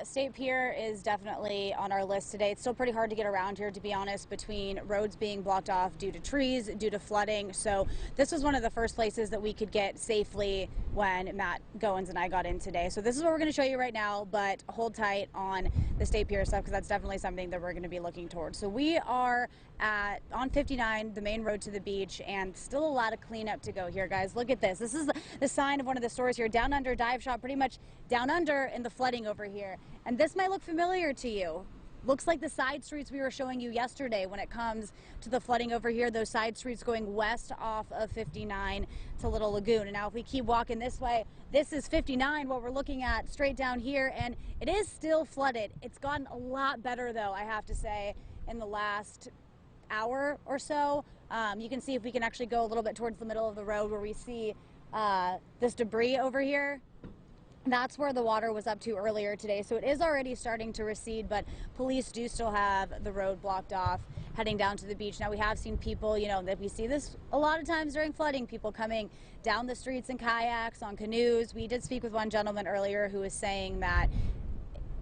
State Pier is definitely on our list today. It's still pretty hard to get around here, to be honest, between roads being blocked off due to trees, due to flooding. So this was one of the first places that we could get safely when Matt Goins and I got in today. So this is what we're going to show you right now, but hold tight on the State Pier stuff because that's definitely something that we're going to be looking towards. So we are on 59, the main road to the beach, and still a lot of cleanup to go here, guys. Look at this. This is the sign of one of the stores here, Down Under Dive Shop, pretty much down under in the flooding over here. And this might look familiar to you. Looks like the side streets we were showing you yesterday when it comes to the flooding over here, those side streets going west off of 59 to Little Lagoon. And now if we keep walking this way, this is 59, what we're looking at straight down here, and it is still flooded. It's gotten a lot better though, I have to say, in the last hour or so. You can see if we can actually go a little bit towards the middle of the road where we see this debris over here. That's where the water was up to earlier today, so it is already starting to recede, but police do still have the road blocked off heading down to the beach. Now, we have seen people, that we see this a lot of times during flooding, people coming down the streets in kayaks, on canoes. We did speak with one gentleman earlier who was saying that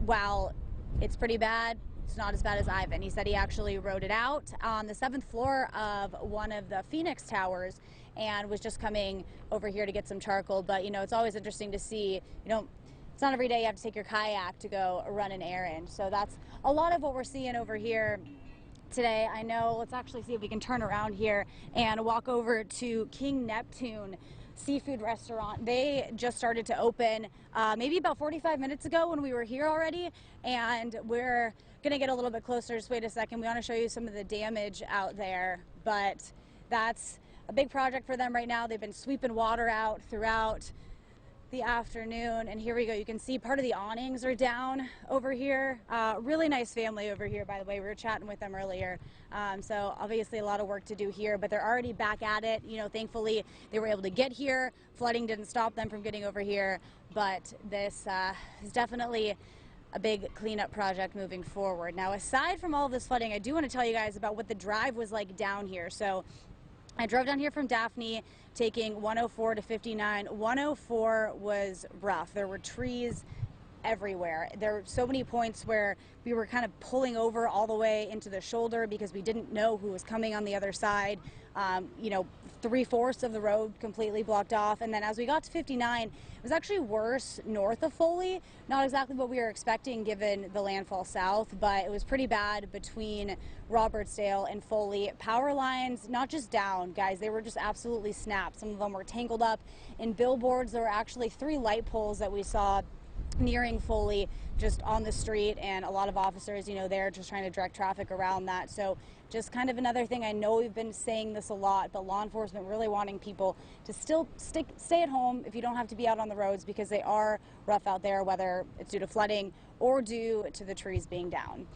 while it's pretty bad, it's not as bad as Ivan. He said he actually rode it out on the 7th floor of one of the Phoenix towers and was just coming over here to get some charcoal. But, it's always interesting to see, it's not every day you have to take your kayak to go run an errand. So that's a lot of what we're seeing over here today. I know, let's actually see if we can turn around here and walk over to King Neptune Seafood Restaurant. They just started to open maybe about 45 minutes ago when we were here already, and we're gonna get a little bit closer. Just wait a second. We want to show you some of the damage out there, but that's a big project for them right now. They've been sweeping water out throughout the afternoon, and here we go. You can see part of the awnings are down over here. Really nice family over here, by the way. We were chatting with them earlier. So obviously a lot of work to do here, but they're already back at it. Thankfully they were able to get here. Flooding didn't stop them from getting over here, but this is definitely a big cleanup project moving forward. Now, aside from all of this flooding, I do want to tell you guys about what the drive was like down here. So I drove down here from Daphne, taking 104 to 59. 104 was rough. There were trees everywhere. There were so many points where we were kind of pulling over all the way into the shoulder because we didn't know who was coming on the other side. 3/4 of the road completely blocked off. And then as we got to 59, it was actually worse north of Foley. Not exactly what we were expecting given the landfall south, but it was pretty bad between Robertsdale and Foley. Power lines, not just down, guys, they were just absolutely snapped. Some of them were tangled up in billboards. There were actually 3 light poles that we saw nearing Foley just on the street, and a lot of officers, they're just trying to direct traffic around that. So just kind of another thing. I know we've been saying this a lot, but law enforcement really wanting people to still stay at home if you don't have to be out on the roads, because they are rough out there, whether it's due to flooding or due to the trees being down.